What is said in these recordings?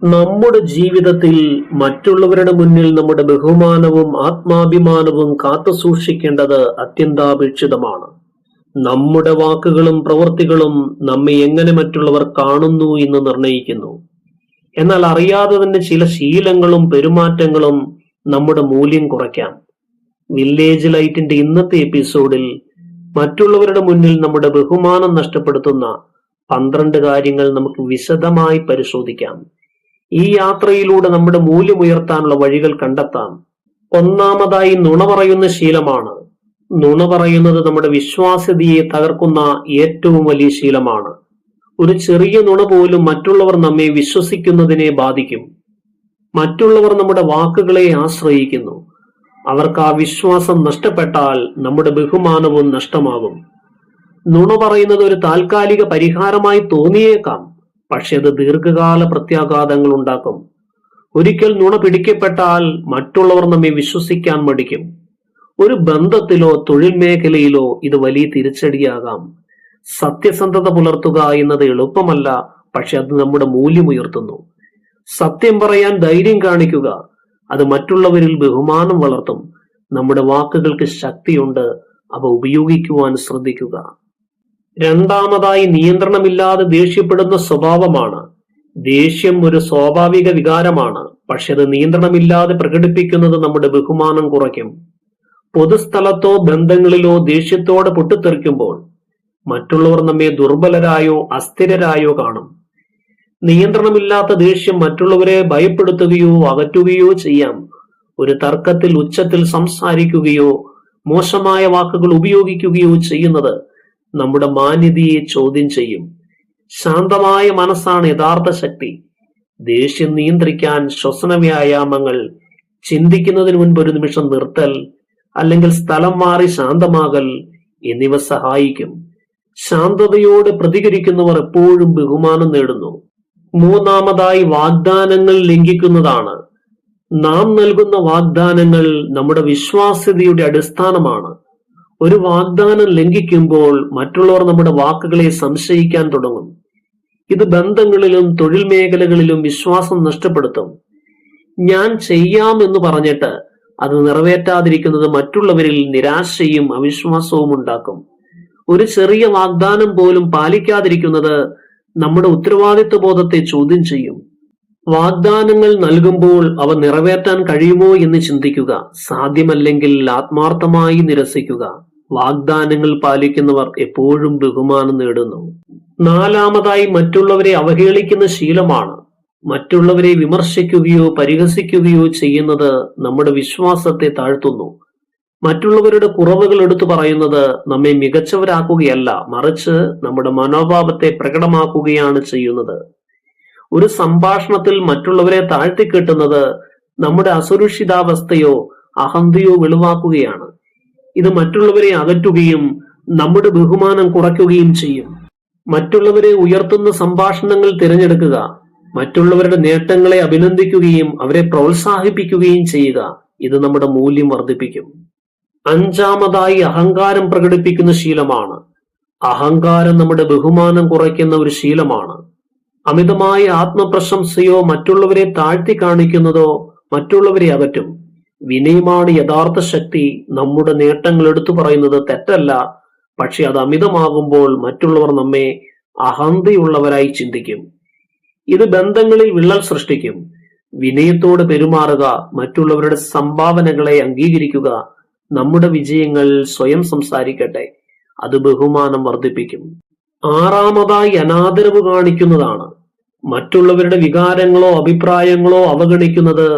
നമ്മുടെ ജീവിതത്തിൽ മറ്റുള്ളവരുടെ മുന്നിൽ നമ്മുടെ ബഹുമാനവും ആത്മാഭിമാനവും കാത്തു സൂക്ഷിക്കേണ്ടത് അത്യന്താപേക്ഷിതമാണ്. നമ്മുടെ വാക്കുകളും പ്രവൃത്തികളും നമ്മെ എങ്ങനെ മറ്റുള്ളവർ കാണുന്നു എന്ന് നിർണയിക്കുന്നു. എന്നാൽ അറിയാതെ തന്നെ ചില ശീലങ്ങളും പെരുമാറ്റങ്ങളും നമ്മുടെ മൂല്യം കുറയ്ക്കാം. വില്ലേജ് ലൈറ്റിന്റെ ഇന്നത്തെ എപ്പിസോഡിൽ മറ്റുള്ളവരുടെ മുന്നിൽ നമ്മുടെ ബഹുമാനം നഷ്ടപ്പെടുത്തുന്ന 12 കാര്യങ്ങൾ നമുക്ക് വിശദമായി പരിശോധിക്കാം. ഈ യാത്രയിലൂടെ നമ്മുടെ മൂല്യം ഉയർത്താനുള്ള വഴികൾ കണ്ടെത്താം. ഒന്നാമതായി, നുണ പറയുന്ന ശീലമാണ്. നുണ പറയുന്നത് നമ്മുടെ വിശ്വാസ്യതയെ തകർക്കുന്ന ഏറ്റവും വലിയ ശീലമാണ്. ഒരു ചെറിയ നുണ പോലും മറ്റുള്ളവർ നമ്മെ വിശ്വസിക്കുന്നതിനെ ബാധിക്കും. മറ്റുള്ളവർ നമ്മുടെ വാക്കുകളെ ആശ്രയിക്കുന്നു. അവർക്ക് ആ വിശ്വാസം നഷ്ടപ്പെട്ടാൽ നമ്മുടെ ബഹുമാനവും നഷ്ടമാകും. നുണ പറയുന്നത് ഒരു താൽക്കാലിക പരിഹാരമായി തോന്നിയേക്കാം, പക്ഷെ അത് ദീർഘകാല പ്രത്യാഘാതങ്ങൾ ഉണ്ടാക്കും. ഒരിക്കൽ നുണ പിടിക്കപ്പെട്ടാൽ മറ്റുള്ളവർ നമ്മെ വിശ്വസിക്കാൻ മടിക്കും. ഒരു ബന്ധത്തിലോ തൊഴിൽ മേഖലയിലോ ഇത് വലിയ തിരിച്ചടിയാകാം. സത്യസന്ധത പുലർത്തുക എന്നത് എളുപ്പമല്ല, പക്ഷെ അത് നമ്മുടെ മൂല്യം ഉയർത്തുന്നു. സത്യം പറയാൻ ധൈര്യം കാണിക്കുക, അത് മറ്റുള്ളവരിൽ ബഹുമാനം വളർത്തും. നമ്മുടെ വാക്കുകൾക്ക് ശക്തിയുണ്ട്, അവ ഉപയോഗിക്കുവാൻ ശ്രദ്ധിക്കുക. രണ്ടാമതായി, നിയന്ത്രണമില്ലാതെ ദേഷ്യപ്പെടുന്ന സ്വഭാവമാണ്. ദേഷ്യം ഒരു സ്വാഭാവിക വികാരമാണ്, പക്ഷെ അത് നിയന്ത്രണമില്ലാതെ പ്രകടിപ്പിക്കുന്നത് നമ്മുടെ ബഹുമാനം കുറയ്ക്കും. പൊതുസ്ഥലത്തോ ബന്ധങ്ങളിലോ ദേഷ്യത്തോടെ പൊട്ടിത്തെറിക്കുമ്പോൾ മറ്റുള്ളവർ നമ്മെ ദുർബലരായോ അസ്ഥിരരായോ കാണും. നിയന്ത്രണമില്ലാത്ത ദേഷ്യം മറ്റുള്ളവരെ ഭയപ്പെടുത്തുകയോ അകറ്റുകയോ ചെയ്യാം. ഒരു തർക്കത്തിൽ ഉച്ചത്തിൽ സംസാരിക്കുകയോ മോശമായ വാക്കുകൾ ഉപയോഗിക്കുകയോ ചെയ്യുന്നത് നമ്മുടെ മാന്യതയെ ചോദ്യം ചെയ്യും. ശാന്തമായ മനസ്സാണ് യഥാർത്ഥ ശക്തി. ദേഷ്യം നിയന്ത്രിക്കാൻ ശ്വസന വ്യായാമങ്ങൾ, ചിന്തിക്കുന്നതിന് മുൻപ് ഒരു നിമിഷം നിർത്തൽ, അല്ലെങ്കിൽ സ്ഥലം മാറി ശാന്തമാകൽ എന്നിവ സഹായിക്കും. ശാന്തതയോടെ പ്രതികരിക്കുന്നവർ എപ്പോഴും ബഹുമാനം നേടുന്നു. മൂന്നാമതായി, വാഗ്ദാനങ്ങൾ ലംഘിക്കുന്നതാണ്. നാം നൽകുന്ന വാഗ്ദാനങ്ങൾ നമ്മുടെ വിശ്വാസ്യതയുടെ അടിസ്ഥാനമാണ്. ഒരു വാഗ്ദാനം ലംഘിക്കുമ്പോൾ മറ്റുള്ളവർ നമ്മുടെ വാക്കുകളെ സംശയിക്കാൻ തുടങ്ങും. ഇത് ബന്ധങ്ങളിലും തൊഴിൽ മേഖലകളിലും വിശ്വാസം നഷ്ടപ്പെടുത്തും. ഞാൻ ചെയ്യാം എന്ന് പറഞ്ഞിട്ട് അത് നിറവേറ്റാതിരിക്കുന്നത് മറ്റുള്ളവരിൽ നിരാശയും അവിശ്വാസവും ഉണ്ടാക്കും. ഒരു ചെറിയ വാഗ്ദാനം പോലും പാലിക്കാതിരിക്കുന്നത് നമ്മുടെ ഉത്തരവാദിത്വ ബോധത്തെ ചോദ്യം ചെയ്യും. വാഗ്ദാനങ്ങൾ നൽകുമ്പോൾ അവ നിറവേറ്റാൻ കഴിയുമോ എന്ന് ചിന്തിക്കുക. സാധ്യമല്ലെങ്കിൽ ആത്മാർത്ഥമായി നിരസിക്കുക. വാഗ്ദാനങ്ങൾ പാലിക്കുന്നവർ എപ്പോഴും ബഹുമാനം നേടുന്നു. നാലാമതായി, മറ്റുള്ളവരെ അവഹേളിക്കുന്ന ശീലമാണ്. മറ്റുള്ളവരെ വിമർശിക്കുകയോ പരിഹസിക്കുകയോ ചെയ്യുന്നത് നമ്മുടെ വിശ്വാസത്തെ താഴ്ത്തുന്നു. മറ്റുള്ളവരുടെ കുറവുകൾ എടുത്തു പറയുന്നത് നമ്മെ മികച്ചവരാക്കുകയല്ല, മറിച്ച് നമ്മുടെ മനോഭാവത്തെ പ്രകടമാക്കുകയാണ് ചെയ്യുന്നത്. ഒരു സംഭാഷണത്തിൽ മറ്റുള്ളവരെ താഴ്ത്തിക്കെട്ടുന്നത് നമ്മുടെ അസുരക്ഷിതാവസ്ഥയോ അഹന്തയോ വെളിവാക്കുകയാണ്. ഇത് മറ്റുള്ളവരെ അകറ്റുകയും നമ്മുടെ ബഹുമാനം കുറയ്ക്കുകയും ചെയ്യും. മറ്റുള്ളവരെ ഉയർത്തുന്ന സംഭാഷണങ്ങൾ തിരഞ്ഞെടുക്കുക. മറ്റുള്ളവരുടെ നേട്ടങ്ങളെ അഭിനന്ദിക്കുകയും അവരെ പ്രോത്സാഹിപ്പിക്കുകയും ചെയ്യുക. ഇത് നമ്മുടെ മൂല്യം വർദ്ധിപ്പിക്കും. അഞ്ചാമതായി, അഹങ്കാരം പ്രകടിപ്പിക്കുന്ന ശീലമാണ്. അഹങ്കാരം നമ്മുടെ ബഹുമാനം കുറയ്ക്കുന്ന ഒരു ശീലമാണ്. അമിതമായ ആത്മപ്രശംസയോ മറ്റുള്ളവരെ താഴ്ത്തി കാണിക്കുന്നതോ മറ്റുള്ളവരെ അകറ്റും. വിനയമാണ് യഥാർത്ഥ ശക്തി. നമ്മുടെ നേട്ടങ്ങൾ എടുത്തു പറയുന്നത് തെറ്റല്ല, പക്ഷെ അത് അമിതമാകുമ്പോൾ മറ്റുള്ളവർ നമ്മെ അഹന്തയുള്ളവരായി ചിന്തിക്കും. ഇത് ബന്ധങ്ങളിൽ വിള്ളൽ സൃഷ്ടിക്കും. വിനയത്തോടെ പെരുമാറുക, മറ്റുള്ളവരുടെ സംഭാവനകളെ അംഗീകരിക്കുക. നമ്മുടെ വിജയങ്ങൾ സ്വയം സംസാരിക്കട്ടെ, അത് ബഹുമാനം വർദ്ധിപ്പിക്കും. ആറാമതായി, അനാദരവ് കാണിക്കുന്നതാണ്. മറ്റുള്ളവരുടെ വികാരങ്ങളോ അഭിപ്രായങ്ങളോ അവഗണിക്കുന്നത്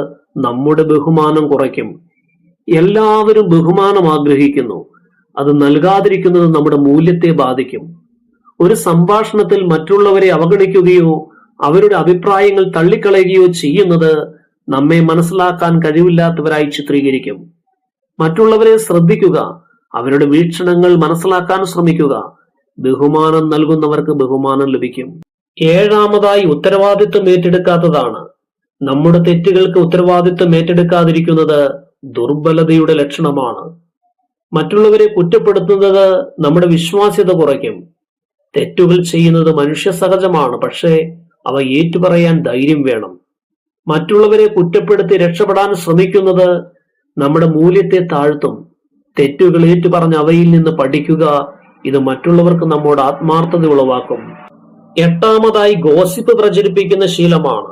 നമ്മുടെ ബഹുമാനം കുറയ്ക്കും. എല്ലാവരും ബഹുമാനം ആഗ്രഹിക്കുന്നു. അത് നൽകാതിരിക്കുന്നത് നമ്മുടെ മൂല്യത്തെ ബാധിക്കും. ഒരു സംഭാഷണത്തിൽ മറ്റുള്ളവരെ അവഗണിക്കുകയോ അവരുടെ അഭിപ്രായങ്ങൾ തള്ളിക്കളയുകയോ ചെയ്യുന്നത് നമ്മെ മനസ്സിലാക്കാൻ കഴിവില്ലാത്തവരായി ചിത്രീകരിക്കും. മറ്റുള്ളവരെ ശ്രദ്ധിക്കുക, അവരുടെ വീക്ഷണങ്ങൾ മനസ്സിലാക്കാൻ ശ്രമിക്കുക. ബഹുമാനം നൽകുന്നവർക്ക് ബഹുമാനം ലഭിക്കും. ഏഴാമതായി, ഉത്തരവാദിത്വം ഏറ്റെടുക്കാത്തതാണ്. നമ്മുടെ തെറ്റുകൾക്ക് ഉത്തരവാദിത്വം ഏറ്റെടുക്കാതിരിക്കുന്നത് ദുർബലതയുടെ ലക്ഷണമാണ്. മറ്റുള്ളവരെ കുറ്റപ്പെടുത്തുന്നത് നമ്മുടെ വിശ്വാസ്യത കുറയ്ക്കും. തെറ്റുകൾ ചെയ്യുന്നത് മനുഷ്യ സഹജമാണ്, പക്ഷേ അവ ഏറ്റുപറയാൻ ധൈര്യം വേണം. മറ്റുള്ളവരെ കുറ്റപ്പെടുത്തി രക്ഷപ്പെടാൻ ശ്രമിക്കുന്നത് നമ്മുടെ മൂല്യത്തെ താഴ്ത്തും. തെറ്റുകൾ ഏറ്റുപറഞ്ഞ് അവയിൽ നിന്ന് പഠിക്കുക. ഇത് മറ്റുള്ളവർക്ക് നമ്മോട് ആത്മാർത്ഥത ഉളവാക്കും. എട്ടാമതായി ഗോസിപ്പ് പ്രചരിപ്പിക്കുന്ന ശീലമാണ്.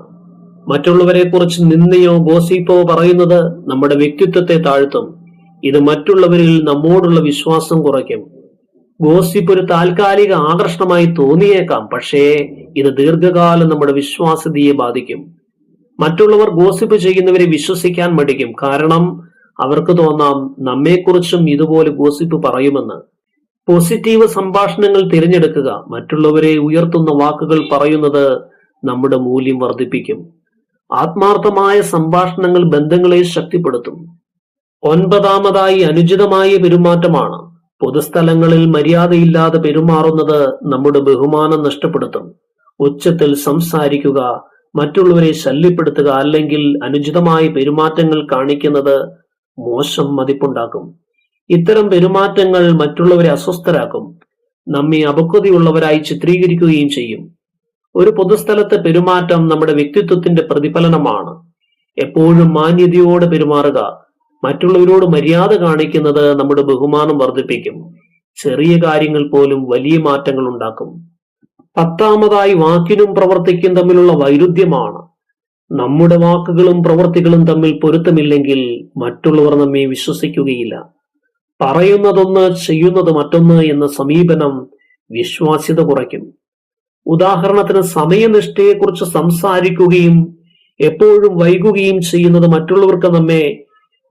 മറ്റുള്ളവരെ കുറിച്ച് നിന്ദയോ ഗോസിപ്പോ പറയുന്നത് നമ്മുടെ വ്യക്തിത്വത്തെ താഴ്ത്തും. ഇത് മറ്റുള്ളവരിൽ നമ്മോടുള്ള വിശ്വാസം കുറയ്ക്കും. ഗോസിപ്പ് ഒരു താൽക്കാലിക ആകർഷണമായി തോന്നിയേക്കാം, പക്ഷേ ഇത് ദീർഘകാലം നമ്മുടെ വിശ്വാസ്യതയെ ബാധിക്കും. മറ്റുള്ളവർ ഗോസിപ്പ് ചെയ്യുന്നവരെ വിശ്വസിക്കാൻ മടിക്കും. കാരണം അവർക്ക് തോന്നാം നമ്മെക്കുറിച്ചും ഇതുപോലെ ഗോസിപ്പ് പറയുമെന്ന്. പോസിറ്റീവ് സംഭാഷണങ്ങൾ തിരഞ്ഞെടുക്കുക. മറ്റുള്ളവരെ ഉയർത്തുന്ന വാക്കുകൾ പറയുന്നത് നമ്മുടെ മൂല്യം വർദ്ധിപ്പിക്കും. ആത്മാർത്ഥമായ സംഭാഷണങ്ങൾ ബന്ധങ്ങളെ ശക്തിപ്പെടുത്തും. ഒൻപതാമതായി അനുചിതമായ പെരുമാറ്റമാണ്. പൊതുസ്ഥലങ്ങളിൽ മര്യാദയില്ലാതെ പെരുമാറുന്നത് നമ്മുടെ ബഹുമാനം നഷ്ടപ്പെടുത്തും. ഉച്ചത്തിൽ സംസാരിക്കുക, മറ്റുള്ളവരെ ശല്യപ്പെടുത്തുക അല്ലെങ്കിൽ അനുചിതമായ പെരുമാറ്റങ്ങൾ കാണിക്കുന്നത് മോശം മതിപ്പുണ്ടാക്കും. ഇത്തരം പെരുമാറ്റങ്ങൾ മറ്റുള്ളവരെ അസ്വസ്ഥരാക്കും, നമ്മെ അപക്വതയുള്ളവരായി ചിത്രീകരിക്കുകയും ചെയ്യും. ഒരു പൊതുസ്ഥലത്തെ പെരുമാറ്റം നമ്മുടെ വ്യക്തിത്വത്തിന്റെ പ്രതിഫലനമാണ്. എപ്പോഴും മാന്യതയോടെ പെരുമാറുക. മറ്റുള്ളവരോട് മര്യാദ കാണിക്കുന്നത് നമ്മുടെ ബഹുമാനം വർദ്ധിപ്പിക്കും. ചെറിയ കാര്യങ്ങൾ പോലും വലിയ മാറ്റങ്ങൾ ഉണ്ടാക്കും. പത്താമതായി വാക്കിനും പ്രവൃത്തിക്കും തമ്മിലുള്ള വൈരുദ്ധ്യമാണ്. നമ്മുടെ വാക്കുകളും പ്രവൃത്തികളും തമ്മിൽ പൊരുത്തമില്ലെങ്കിൽ മറ്റുള്ളവർ നമ്മെ വിശ്വസിക്കുകയില്ല. പറയുന്നതൊന്ന് ചെയ്യുന്നത് മറ്റൊന്ന് എന്ന സമീപനം വിശ്വാസ്യത കുറയ്ക്കും. ഉദാഹരണത്തിന് സമയനിഷ്ഠയെക്കുറിച്ച് സംസാരിക്കുകയും എപ്പോഴും വൈകുകയും ചെയ്യുന്നത് മറ്റുള്ളവർക്ക് നമ്മെ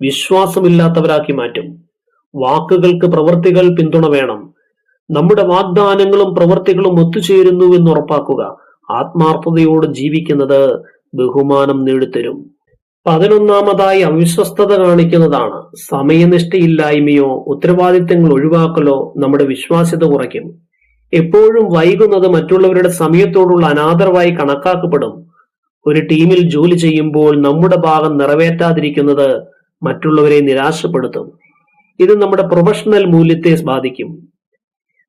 വിശ്വാസമില്ലാത്തവരാക്കി മാറ്റും. വാക്കുകൾക്ക് പ്രവൃത്തികൾ പിന്തുണ വേണം. നമ്മുടെ വാഗ്ദാനങ്ങളും പ്രവൃത്തികളും ഒത്തുചേരുന്നു എന്ന് ഉറപ്പാക്കുക. ആത്മാർത്ഥതയോട് ജീവിക്കുന്നത് ബഹുമാനം നേടിത്തരും. 11ാമതായി അവിശ്വസ്തത കാണിക്കുന്നതാണ്. സമയനിഷ്ഠയില്ലായ്മയോ ഉത്തരവാദിത്തങ്ങൾ ഒഴിവാക്കലോ നമ്മുടെ വിശ്വാസ്യത കുറയ്ക്കും. എപ്പോഴും വൈകുന്നത് മറ്റുള്ളവരുടെ സമയത്തോടുള്ള അനാദരവായി കണക്കാക്കപ്പെടും. ഒരു ടീമിൽ ജോലി ചെയ്യുമ്പോൾ നമ്മുടെ ഭാഗം നിറവേറ്റാതിരിക്കുന്നത് മറ്റുള്ളവരെ നിരാശപ്പെടുത്തും. ഇത് നമ്മുടെ പ്രൊഫഷണൽ മൂല്യത്തെ ബാധിക്കും.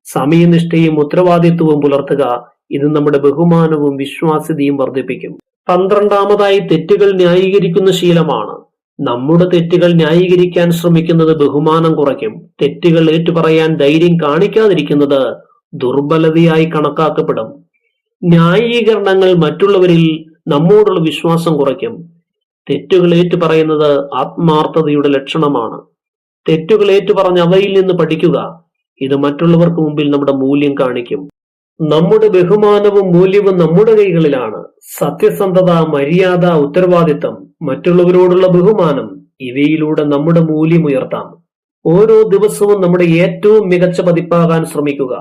സമയനിഷ്ഠയും ഉത്തരവാദിത്വവും പുലർത്തുക. ഇത് നമ്മുടെ ബഹുമാനവും വിശ്വാസ്യതയും വർദ്ധിപ്പിക്കും. 12ാമതായി തെറ്റുകൾ ന്യായീകരിക്കുന്ന ശീലമാണ്. നമ്മുടെ തെറ്റുകൾ ന്യായീകരിക്കാൻ ശ്രമിക്കുന്നത് ബഹുമാനം കുറയ്ക്കും. തെറ്റുകൾ ഏറ്റുപറയാൻ ധൈര്യം കാണിക്കാതിരിക്കുന്നത് ദുർബലതയായി കണക്കാക്കപ്പെടും. ന്യായീകരണങ്ങൾ മറ്റുള്ളവരിൽ നമ്മോടുള്ള വിശ്വാസം കുറയ്ക്കും. തെറ്റുകൾ ഏറ്റുപറയുന്നത് ആത്മാർത്ഥതയുടെ ലക്ഷണമാണ്. തെറ്റുകൾ ഏറ്റുപറഞ്ഞ് അവയിൽ നിന്ന് പഠിക്കുക. ഇത് മറ്റുള്ളവർക്ക് മുമ്പിൽ നമ്മുടെ മൂല്യം കാണിക്കും. നമ്മുടെ ബഹുമാനവും മൂല്യവും നമ്മുടെ കൈകളിലാണ്. സത്യസന്ധത, മര്യാദ, ഉത്തരവാദിത്തം, മറ്റുള്ളവരോടുള്ള ബഹുമാനം, ഇവയിലൂടെ നമ്മുടെ മൂല്യം ഉയർത്താം. ഓരോ ദിവസവും നമ്മുടെ ഏറ്റവും മികച്ച പതിപ്പാകാൻ ശ്രമിക്കുക.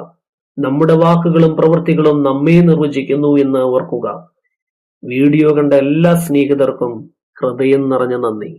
നമ്മുടെ വാക്കുകളും പ്രവൃത്തികളും നമ്മെ നിർവചിക്കുന്നു എന്ന് ഓർക്കുക. വീഡിയോ കണ്ട എല്ലാ സ്നേഹിതർക്കും ഹൃദയം നിറഞ്ഞ നന്ദി.